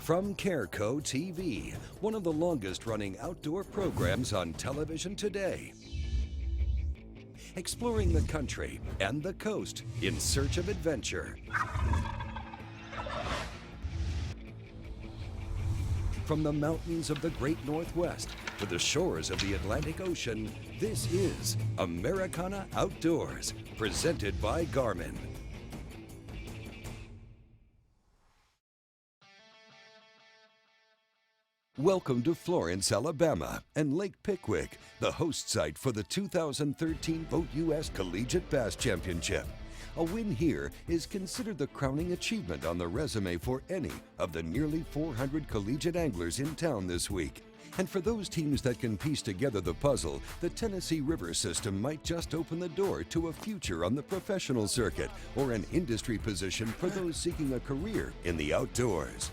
From Careco TV, one of the longest-running outdoor programs on television today. Exploring the country and the coast in search of adventure. From the mountains of the Great Northwest to the shores of the Atlantic Ocean, this is Americana Outdoors, presented by Garmin. Welcome to Florence, Alabama, and Lake Pickwick, the host site for the 2013 BoatUS Collegiate Bass Championship. A win here is considered the crowning achievement on the resume for any of the nearly 400 collegiate anglers in town this week. And for those teams that can piece together the puzzle, the Tennessee River system might just open the door to a future on the professional circuit or an industry position for those seeking a career in the outdoors.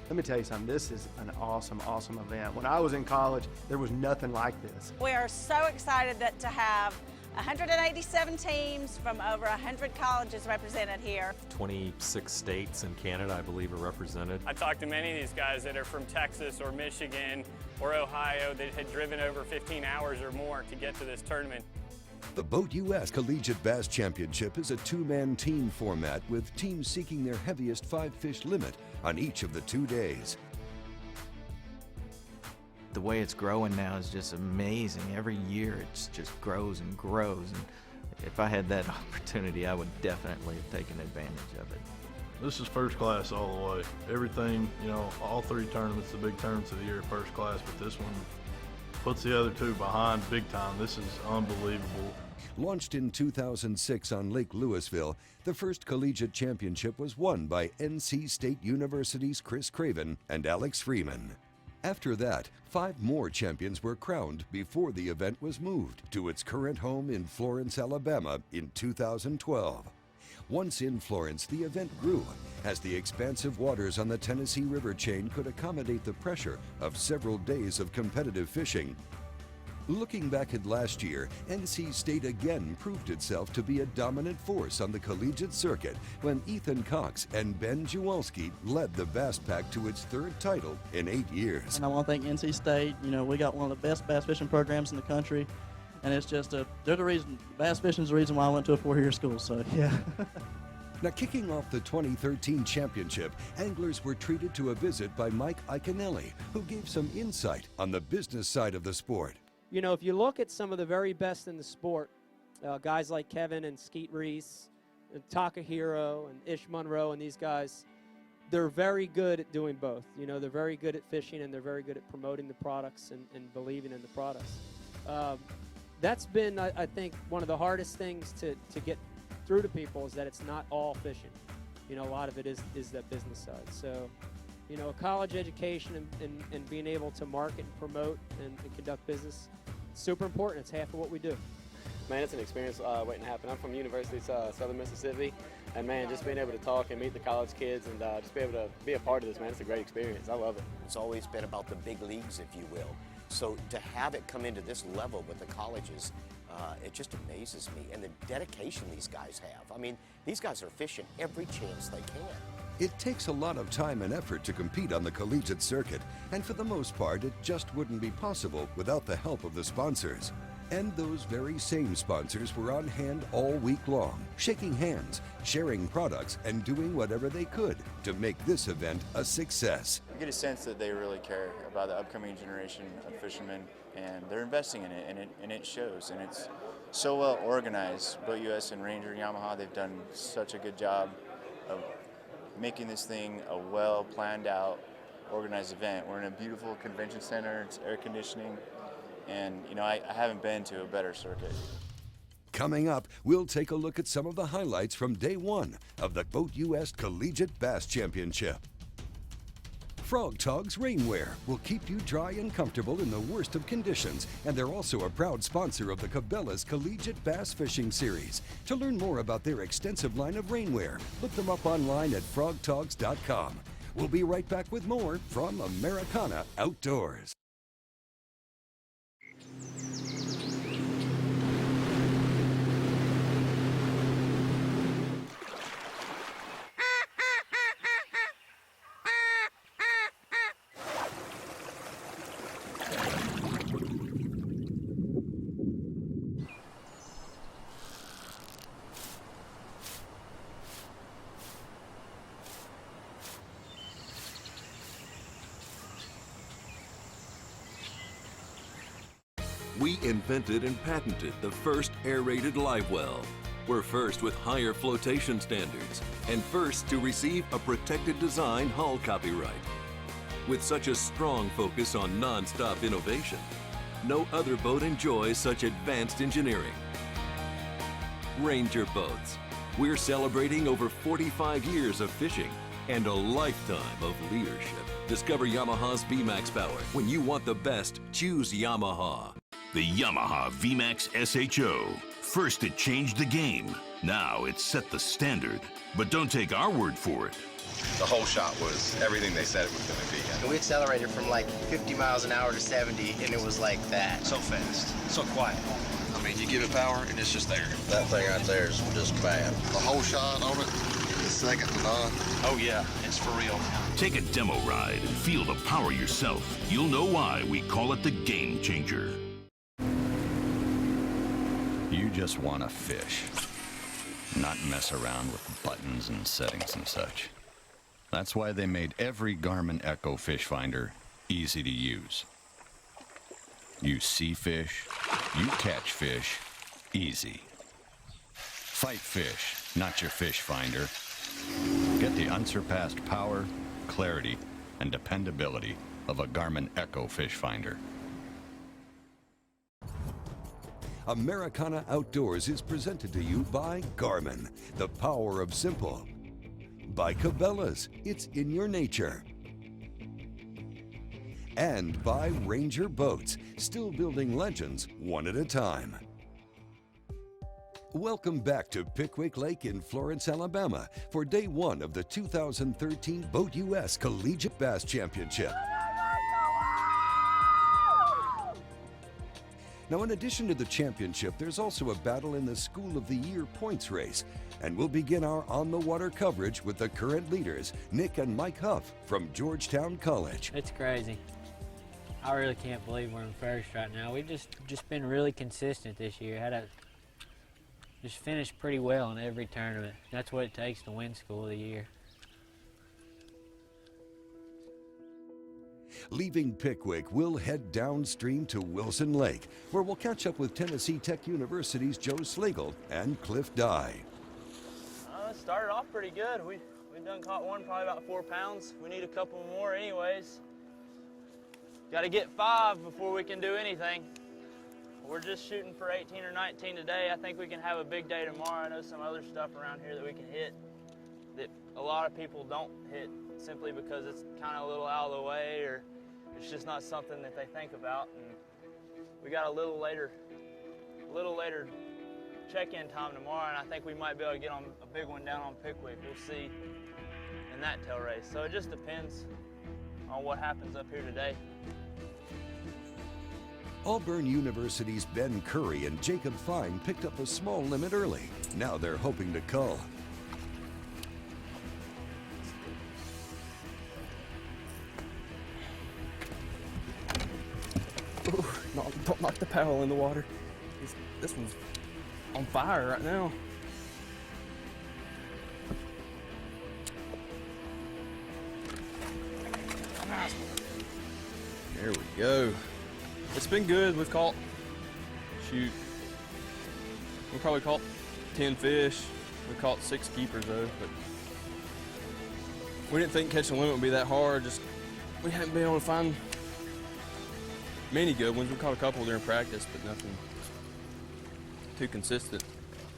Let me tell you something, this is an awesome, awesome event. When I was in college, there was nothing like this. We are so excited to have 187 teams from over 100 colleges represented here. 26 states and Canada, I believe, are represented. I talked to many of these guys that are from Texas or Michigan or Ohio that had driven over 15 hours or more to get to this tournament. The BoatUS Collegiate Bass Championship is a two-man team format with teams seeking their heaviest 5-fish limit on each of the 2 days. The way it's growing now is just amazing. Every year it just grows and grows. And if I had that opportunity, I would definitely have taken advantage of it. This is first class all the way. Everything, you know, all three tournaments, the big tournaments of the year, first class, but this one puts the other two behind big time. This is unbelievable. Launched in 2006 on Lake Louisville, the first collegiate championship was won by NC State University's Chris Craven and Alex Freeman. After that, 5 more champions were crowned before the event was moved to its current home in Florence, Alabama in 2012. Once in Florence, the event grew as the expansive waters on the Tennessee River chain could accommodate the pressure of several days of competitive fishing. Looking back at last year, NC State again proved itself to be a dominant force on the collegiate circuit when Ethan Cox and Ben Jewalski led the Bass Pack to its 3rd title in 8 years. And I want to thank NC State. You know, we got one of the best bass fishing programs in the country, and it's just they're the reason, bass fishing is the reason why I went to a 4-year school, so yeah. Now, kicking off the 2013 championship, anglers were treated to a visit by Mike Iaconelli, who gave some insight on the business side of the sport. You know, if you look at some of the very best in the sport, guys like Kevin and Skeet Reese, and Takahiro and Ish Monroe and these guys, they're very good at doing both. You know, they're very good at fishing and they're very good at promoting the products and believing in the products. That's been, I think, one of the hardest things to get through to people is that it's not all fishing. You know, a lot of it is that business side. So, you know, a college education and being able to market and promote and conduct business, super important. It's half of what we do. Man, it's an experience waiting to happen. I'm from University of Southern Mississippi, and man, just being able to talk and meet the college kids and just be able to be a part of this, man, it's a great experience. I love it. It's always been about the big leagues, if you will. So to have it come into this level with the colleges, it just amazes me. And the dedication these guys have. I mean, these guys are fishing every chance they can. It takes a lot of time and effort to compete on the collegiate circuit, and for the most part, it just wouldn't be possible without the help of the sponsors. And those very same sponsors were on hand all week long, shaking hands, sharing products, and doing whatever they could to make this event a success. I get a sense that they really care about the upcoming generation of fishermen, and they're investing in it, and it shows, and it's so well organized. BoatUS and Ranger and Yamaha, they've done such a good job of making this thing a well planned out, organized event. We're in a beautiful convention center, it's air conditioning, and you know, I haven't been to a better circuit. Coming up, we'll take a look at some of the highlights from day 1 of the BoatUS Collegiate Bass Championship. Frog Togs Rainwear will keep you dry and comfortable in the worst of conditions, and they're also a proud sponsor of the Cabela's Collegiate Bass Fishing Series. To learn more about their extensive line of rainwear, look them up online at frogtogs.com. We'll be right back with more from Americana Outdoors. We invented and patented the first aerated live well. We're first with higher flotation standards and first to receive a protected design hull copyright. With such a strong focus on non-stop innovation, no other boat enjoys such advanced engineering. Ranger Boats. We're celebrating over 45 years of fishing and a lifetime of leadership. Discover Yamaha's VMAX power. When you want the best, choose Yamaha. The Yamaha VMAX SHO. First it changed the game. Now it's set the standard. But don't take our word for it. The whole shot was everything they said it was going to be. We accelerated from like 50 miles an hour to 70, and it was like that. So fast, so quiet. I mean, you give it power, and it's just there. That thing right there is just bad. The whole shot on it is second to none. Oh, yeah, it's for real. Take a demo ride and feel the power yourself. You'll know why we call it the Game Changer. You just want to fish, not mess around with buttons and settings and such. That's why they made every Garmin Echo fish finder easy to use. You see fish, you catch fish, easy. Fight fish, not your fish finder. Get the unsurpassed power, clarity, and dependability of a Garmin Echo fish finder. Americana Outdoors is presented to you by Garmin, the power of simple. By Cabela's, it's in your nature. And by Ranger Boats, still building legends one at a time. Welcome back to Pickwick Lake in Florence, Alabama for day one of the 2013 BoatUS Collegiate Bass Championship. Now, in addition to the championship, there's also a battle in the School of the Year points race. And we'll begin our on-the-water coverage with the current leaders, Nick and Mike Huff from Georgetown College. It's crazy. I really can't believe we're in first right now. We've just been really consistent this year. Just finished pretty well in every tournament. That's what it takes to win School of the Year. Leaving Pickwick, we'll head downstream to Wilson Lake, where we'll catch up with Tennessee Tech University's Joe Slagle and Cliff Dye. Started off pretty good. We done caught one, probably about 4 pounds. We need a couple more anyways. Got to get 5 before we can do anything. We're just shooting for 18 or 19 today. I think we can have a big day tomorrow. I know some other stuff around here that we can hit that a lot of people don't hit simply because it's kind of a little out of the way or it's just not something that they think about. And we got a little later check-in time tomorrow, and I think we might be able to get on a big one down on Pickwick. We'll see in that tail race. So it just depends on what happens up here today. Auburn University's Ben Curry and Jacob Fine picked up a small limit early. Now they're hoping to cull. Ooh, don't knock the paddle in the water. This one's on fire right now. There we go. It's been good. We've caught, we probably caught 10 fish. We caught 6 keepers though, but we didn't think catching a limit would be that hard. We haven't been able to find many good ones. We caught a couple during practice, but nothing too consistent.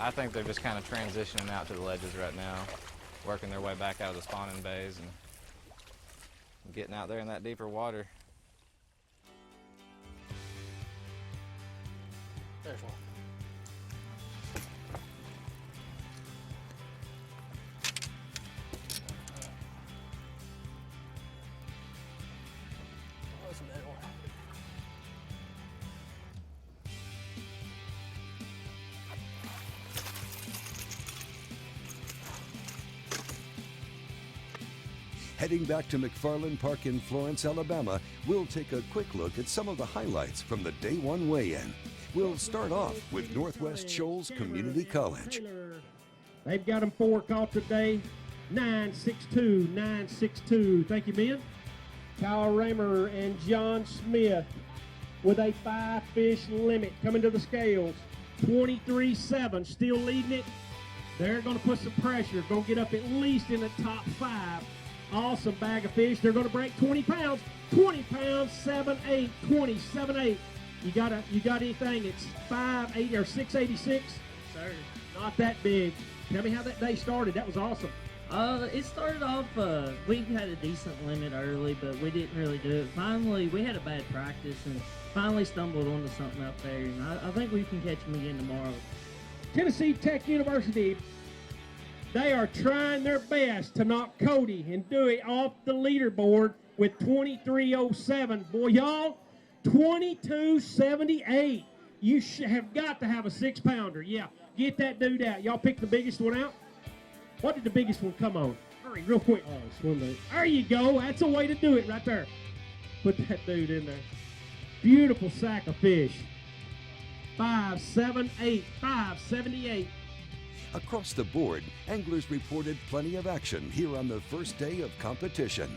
I think they're just kind of transitioning out to the ledges right now, working their way back out of the spawning bays and getting out there in that deeper water. There's one. What's the middle one? Heading back to McFarland Park in Florence, Alabama, we'll take a quick look at some of the highlights from the day one weigh-in. We'll start off with Northwest Shoals Community College. They've got them 4 caught today. 962, 962. Thank you, men. Kyle Raymer and John Smith. with a 5-fish limit. Coming to the scales, 23-7, still leading it. They're going to put some pressure, going to get up at least in the top 5. Awesome bag of fish. They're going to break 20 pounds. 20 pounds, 7-8, 20, 7-8. You got anything? It's 5-8 or 686. Sir. Not that big. Tell me how that day started. That was awesome. It started off, we had a decent limit early, but we didn't really do it. Finally, we had a bad practice and finally stumbled onto something up there, and I think we can catch them again tomorrow. Tennessee Tech University, they are trying their best to knock Cody and Dewey off the leaderboard with 23:07. Boy, y'all, 22:78. You have got to have a 6-pounder. Yeah, get that dude out. Y'all pick the biggest one out. What did the biggest one come on? Hurry, real quick. Oh, swim bait. There you go. That's a way to do it right there. Put that dude in there. Beautiful sack of fish. 5-7-8, 5-78. Across the board, anglers reported plenty of action here on the first day of competition.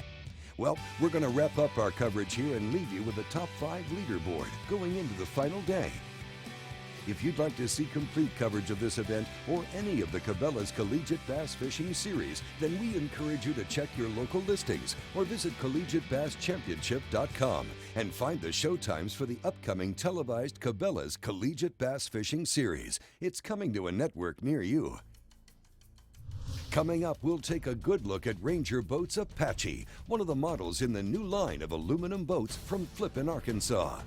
Well, we're going to wrap up our coverage here and leave you with the top 5 leaderboard going into the final day. If you'd like to see complete coverage of this event or any of the Cabela's Collegiate Bass Fishing Series, then we encourage you to check your local listings or visit CollegiateBassChampionship.com and find the show times for the upcoming televised Cabela's Collegiate Bass Fishing Series. It's coming to a network near you. Coming up, we'll take a good look at Ranger Boats Apache, one of the models in the new line of aluminum boats from Flippin, Arkansas.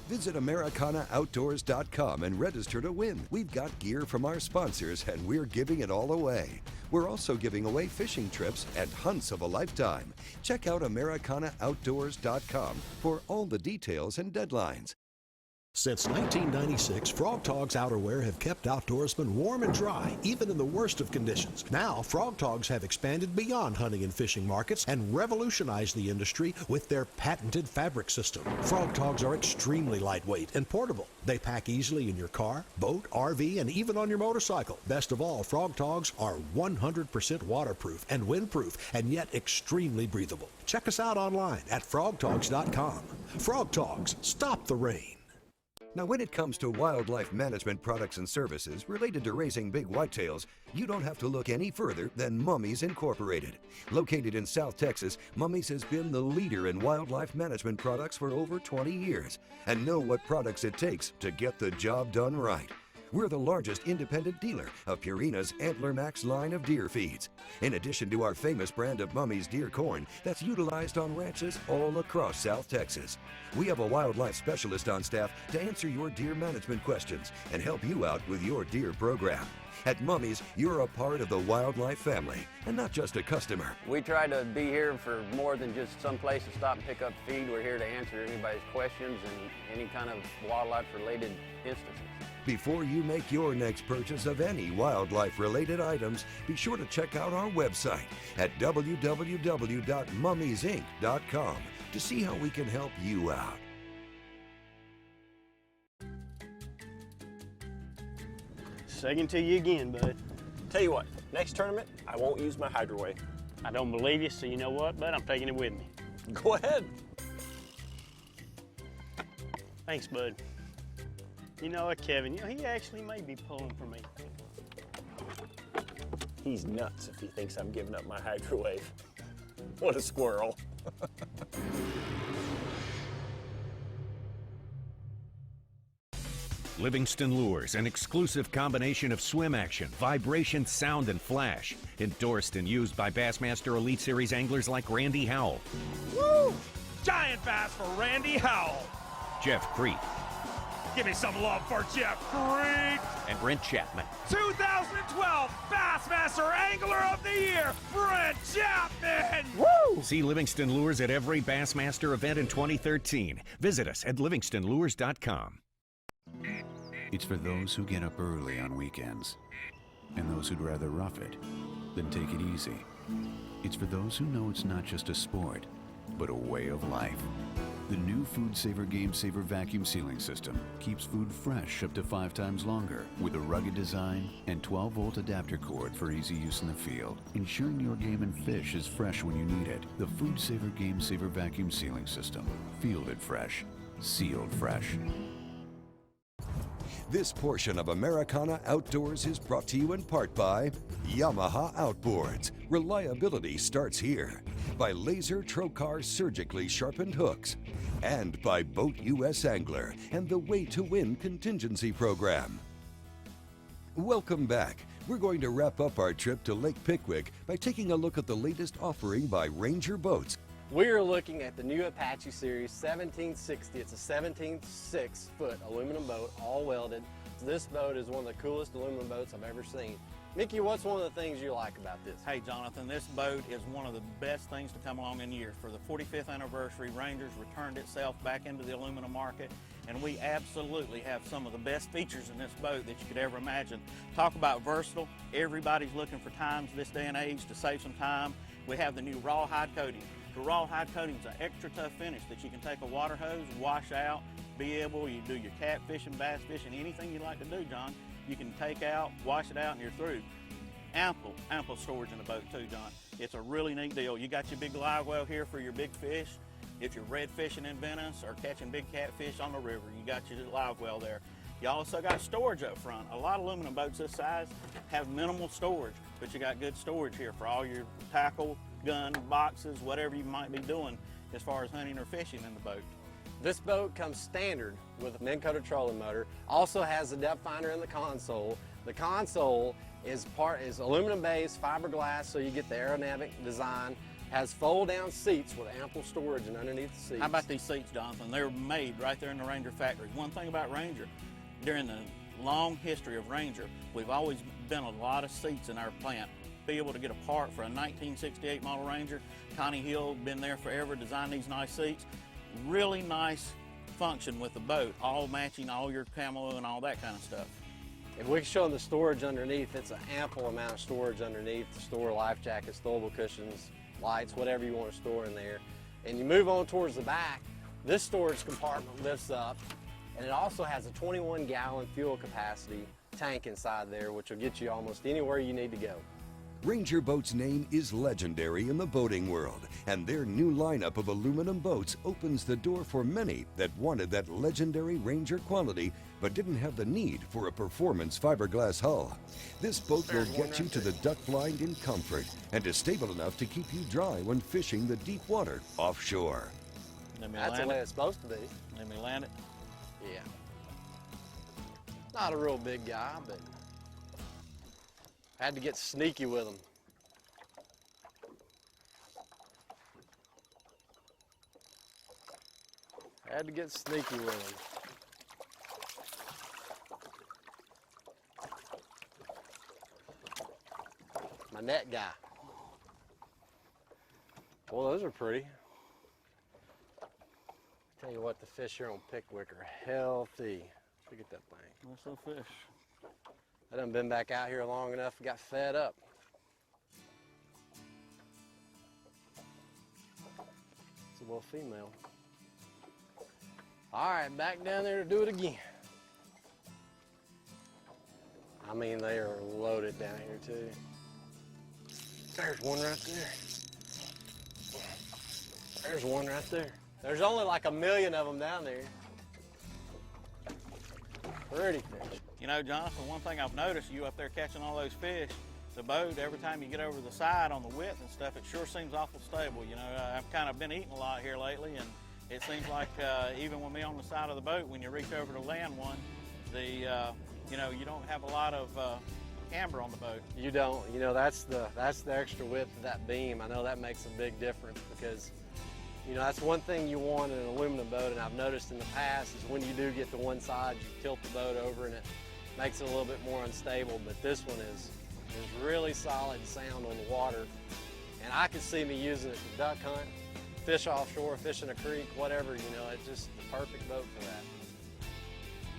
Visit AmericanaOutdoors.com and register to win. We've got gear from our sponsors and we're giving it all away. We're also giving away fishing trips and hunts of a lifetime. Check out AmericanaOutdoors.com for all the details and deadlines. Since 1996, Frog Togs outerwear have kept outdoorsmen warm and dry, even in the worst of conditions. Now, Frog Togs have expanded beyond hunting and fishing markets and revolutionized the industry with their patented fabric system. Frog Togs are extremely lightweight and portable. They pack easily in your car, boat, RV, and even on your motorcycle. Best of all, Frog Togs are 100% waterproof and windproof, and yet extremely breathable. Check us out online at frogtogs.com. Frog Togs, stop the rain. Now, when it comes to wildlife management products and services related to raising big whitetails, you don't have to look any further than Mummies Incorporated. Located in South Texas, Mummies has been the leader in wildlife management products for over 20 years and know what products it takes to get the job done right. We're the largest independent dealer of Purina's Antler Max line of deer feeds, in addition to our famous brand of Mummy's deer corn that's utilized on ranches all across South Texas. We have a wildlife specialist on staff to answer your deer management questions and help you out with your deer program. At Mummy's, you're a part of the wildlife family and not just a customer. We try to be here for more than just some place to stop and pick up feed. We're here to answer anybody's questions and any kind of wildlife-related instances. Before you make your next purchase of any wildlife-related items, be sure to check out our website at www.mummiesinc.com to see how we can help you out. Second to you again, bud. Tell you what, next tournament, I won't use my hydro wave. I don't believe you, so you know what, bud? I'm taking it with me. Go ahead. Thanks, bud. You know what, Kevin, he actually may be pulling for me. He's nuts if he thinks I'm giving up my hydro wave. What a squirrel. Livingston Lures, an exclusive combination of swim action, vibration, sound, and flash. Endorsed and used by Bassmaster Elite Series anglers like Randy Howell. Woo! Giant bass for Randy Howell. Jeff Creek. Give me some love for Jeff Creek. And Brent Chapman. 2012 Bassmaster Angler of the Year, Brent Chapman. Woo! See Livingston Lures at every Bassmaster event in 2013. Visit us at livingstonlures.com. It's for those who get up early on weekends and those who'd rather rough it than take it easy. It's for those who know it's not just a sport, but a way of life. The new Food Saver Game Saver vacuum sealing system keeps food fresh up to 5 times longer with a rugged design and 12-volt adapter cord for easy use in the field, ensuring your game and fish is fresh when you need it. The Food Saver Game Saver vacuum sealing system. Fielded fresh. sealed fresh. This portion of Americana Outdoors is brought to you in part by Yamaha Outboards. Reliability starts here. By Laser Trocar surgically sharpened hooks. And by BoatUS Angler and the Way to Win contingency program. Welcome back. We're going to wrap up our trip to Lake Pickwick by taking a look at the latest offering by Ranger Boats. We are looking at the new Apache Series 1760. It's a 17.6-foot aluminum boat, all welded. This boat is one of the coolest aluminum boats I've ever seen. Mickey, what's one of the things you like about this? Hey Jonathan, this boat is one of the best things to come along in a year. For the 45th anniversary, Ranger's returned itself back into the aluminum market, and we absolutely have some of the best features in this boat that you could ever imagine. Talk about versatile. Everybody's looking for times this day and age to save some time. We have the new rawhide coating. The rawhide coating is an extra tough finish that you can take a water hose, wash out, be able, you do your cat fishing, bass fishing, anything you like to do, John, you can take out, wash it out, and you're through. Ample storage in the boat too, John. It's a really neat deal. You got your big live well here for your big fish. If you're red fishing in Venice or catching big catfish on the river, you got your live well there. You also got storage up front. A lot of aluminum boats this size have minimal storage, but you got good storage here for all your tackle, gun, boxes, whatever you might be doing as far as hunting or fishing in the boat. This boat comes standard with a Minn-Kota trolling motor. Also has a depth finder in the console. The console is aluminum base, fiberglass, so you get the aerodynamic design. Has fold-down seats with ample storage and underneath the seats. How about these seats, Jonathan? They're made right there in the Ranger factory. One thing about Ranger, during the long history of Ranger, we've always done a lot of seats in our plant. Be able to get a part for a 1968 model Ranger. Connie Hill, been there forever, designed these nice seats. Really nice function with the boat, all matching all your camo and all that kind of stuff. If we can show them the storage underneath, it's an ample amount of storage underneath to store life jackets, throwable cushions, lights, whatever you want to store in there. And you move on towards the back, this storage compartment lifts up, and it also has a 21-gallon fuel capacity tank inside there, which will get you almost anywhere you need to go. Ranger Boats' name is legendary in the boating world, and their new lineup of aluminum boats opens the door for many that wanted that legendary Ranger quality but didn't have the need for a performance fiberglass hull. This boat will get you to the duck blind in comfort and is stable enough to keep you dry when fishing the deep water offshore. That's the way it's supposed to be. Let me land it. Yeah. Not a real big guy, but had to get sneaky with him. Had to get sneaky with him. My net guy. Well, those are pretty. Tell you what, the fish here on Pickwick are healthy. Look at that thing. What's the fish? I done been back out here long enough and got fed up. It's a little female. All right, back down there to do it again. I mean, they are loaded down here too. There's one right there. There's one right there. There's only like 1 million of them down there. Pretty fish. You know, Jonathan, one thing I've noticed, you up there catching all those fish, the boat, every time you get over the side on the width and stuff, it sure seems awful stable. You know, I've kind of been eating a lot here lately, and it seems like even with me on the side of the boat, when you reach over to land one, you know, you don't have a lot of camber on the boat. You don't. You know, that's the extra width of that beam. I know that makes a big difference because, you know, that's one thing you want in an aluminum boat, and I've noticed in the past is when you do get to one side, you tilt the boat over and it makes it a little bit more unstable, but this one is really solid and sound on the water. And I could see me using it to duck hunt, fish offshore, fish in a creek, whatever, you know, it's just the perfect boat for that.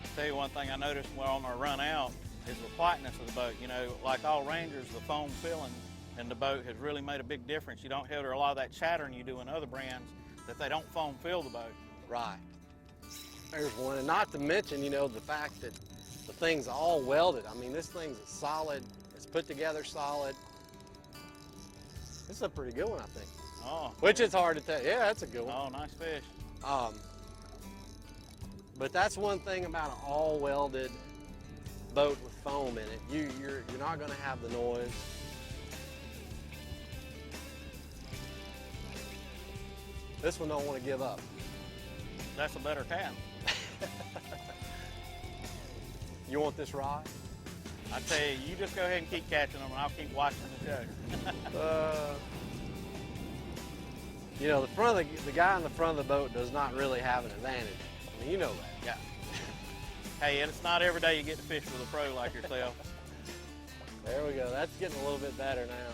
I'll tell you one thing I noticed while on our run out is the quietness of the boat. You know, like all Rangers, the foam filling in the boat has really made a big difference. You don't hear a lot of that chattering you do in other brands that they don't foam fill the boat. Right. There's one, and not to mention, you know, the fact that the thing's all welded. I mean, this thing's solid. It's put together solid. This is a pretty good one, I think. Oh. Which it's hard to tell. Yeah, that's a good one. Oh, nice fish. But that's one thing about an all-welded boat with foam in it. You're not going to have the noise. This one don't want to give up. That's a better cat. You want this rod? I tell you, you just go ahead and keep catching them, and I'll keep watching the show. You know, the guy in the front of the boat does not really have an advantage. I mean, you know that. Yeah. Hey, and it's not every day you get to fish with a pro like yourself. There we go. That's getting a little bit better now.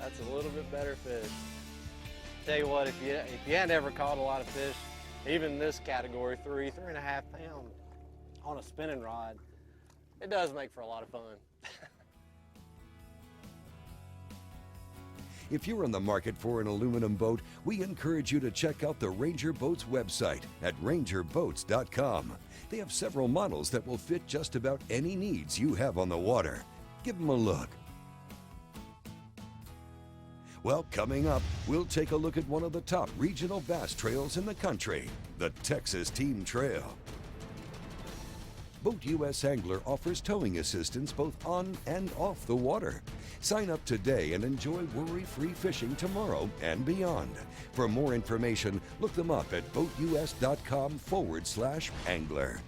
That's a little bit better fish. Tell you what, if you hadn't ever caught a lot of fish, even this category, 3.5 pound on a spinning rod, it does make for a lot of fun. If you're in the market for an aluminum boat, we encourage you to check out the Ranger Boats website at rangerboats.com. They have several models that will fit just about any needs you have on the water. Give them a look. Well, coming up, we'll take a look at one of the top regional bass trails in the country, the Texas Team Trail. BoatUS Angler offers towing assistance both on and off the water. Sign up today and enjoy worry-free fishing tomorrow and beyond. For more information, look them up at BoatUS.com/angler.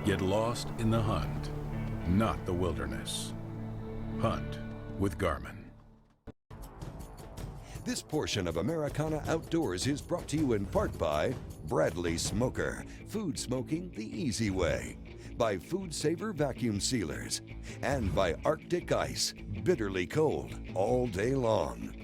Get lost in the hunt, not the wilderness. Hunt with Garmin. This portion of Americana Outdoors is brought to you in part by Bradley Smoker, food smoking the easy way, by Food Saver Vacuum Sealers, and by Arctic Ice, bitterly cold all day long.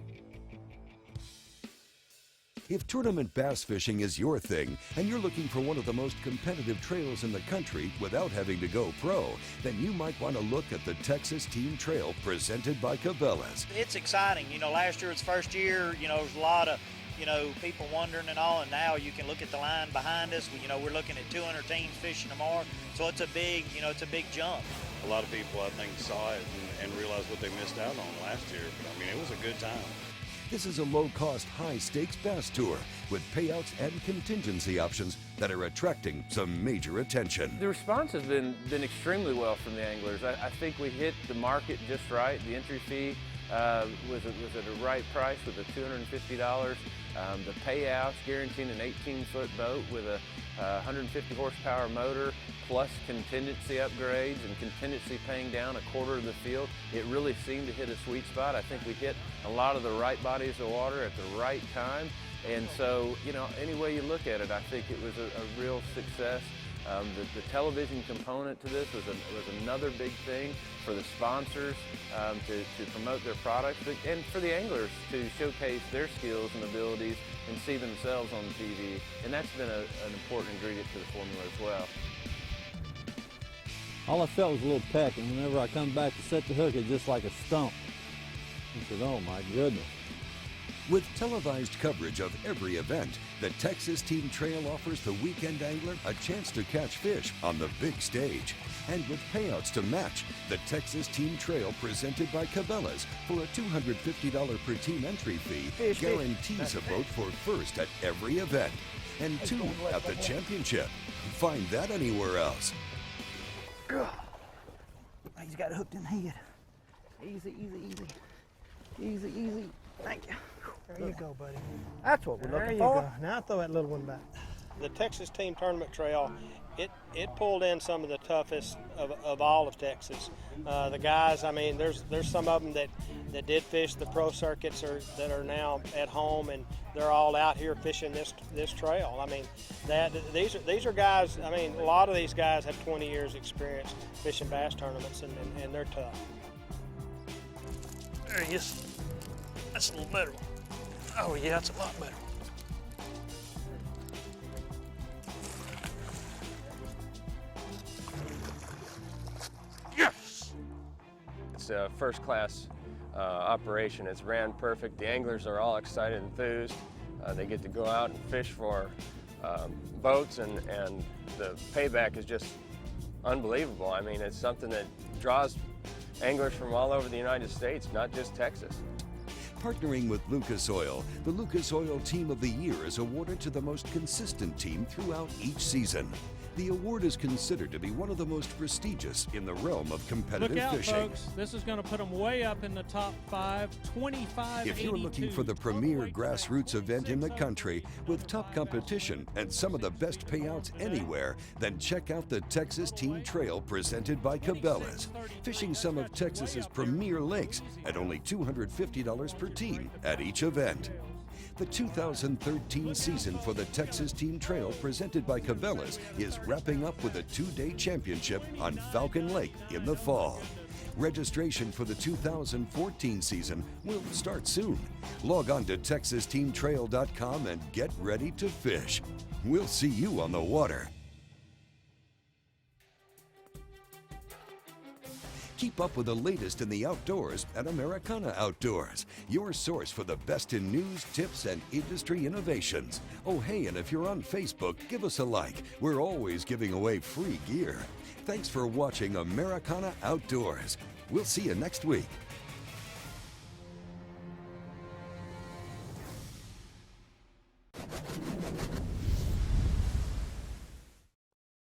If tournament bass fishing is your thing and you're looking for one of the most competitive trails in the country without having to go pro, then you might want to look at the Texas Team Trail presented by Cabela's. It's exciting. You know, last year was first year, you know, there's a lot of, you know, people wondering and all, and now you can look at the line behind us. You know, we're looking at 200 teams fishing tomorrow, so it's a big, you know, it's a big jump. A lot of people, I think, saw it and realized what they missed out on last year. But, I mean, it was a good time. This is a low-cost, high-stakes bass tour with payouts and contingency options that are attracting some major attention. The response has been extremely well from the anglers. I think we hit the market just right. The entry fee was at the right price with the $250. The payouts guaranteeing an 18-foot boat with a 150 horsepower motor plus contingency upgrades and contingency paying down a quarter of the field. It really seemed to hit a sweet spot. I think we hit a lot of the right bodies of water at the right time. And so, you know, any way you look at it, I think it was a real success. The television component to this was another big thing for the sponsors to promote their products, and for the anglers to showcase their skills and abilities and see themselves on TV. And that's been an important ingredient to the formula as well. All I felt was a little peck, and whenever I come back to set the hook, it's just like a stump. I said, oh my goodness. With televised coverage of every event, the Texas Team Trail offers the weekend angler a chance to catch fish on the big stage. And with payouts to match, the Texas Team Trail presented by Cabela's for a $250 per team entry fee guarantees a boat for first at every event and 2 at the championship. Find that anywhere else. He's got it hooked in the head. Easy, easy, easy. Easy, easy. Thank you. There you go, buddy. That's what we're There looking you for. go. Now throw that little one back. The Texas Team Tournament Trail, it pulled in some of the toughest of all of Texas. The guys, I mean, there's some of them that did fish the pro circuits that are now at home, and they're all out here fishing this trail. I mean, these are guys. I mean, a lot of these guys have 20 years experience fishing bass tournaments, and they're tough. There he is. That's a little better one. Oh yeah, that's a lot better. Yes! It's a first-class operation. It's ran perfect. The anglers are all excited and enthused. They get to go out and fish for boats, and the payback is just unbelievable. I mean, it's something that draws anglers from all over the United States, not just Texas. Partnering with Lucas Oil, the Lucas Oil Team of the Year is awarded to the most consistent team throughout each season. The award is considered to be one of the most prestigious in the realm of competitive Look out, fishing. folks. This is going to put them way up in the top 5, 25, If you're looking for the premier grassroots event in the country with top competition and some of the best payouts anywhere, then check out the Texas Team Trail presented by Cabela's. Fishing some of Texas's premier lakes at only $250 per team at each event. The 2013 season for the Texas Team Trail presented by Cabela's is wrapping up with a 2-day championship on Falcon Lake in the fall. Registration for the 2014 season will start soon. Log on to TexasTeamTrail.com and get ready to fish. We'll see you on the water. Keep up with the latest in the outdoors at Americana Outdoors, your source for the best in news, tips, and industry innovations. Oh, hey, and if you're on Facebook, give us a like. We're always giving away free gear. Thanks for watching Americana Outdoors. We'll see you next week.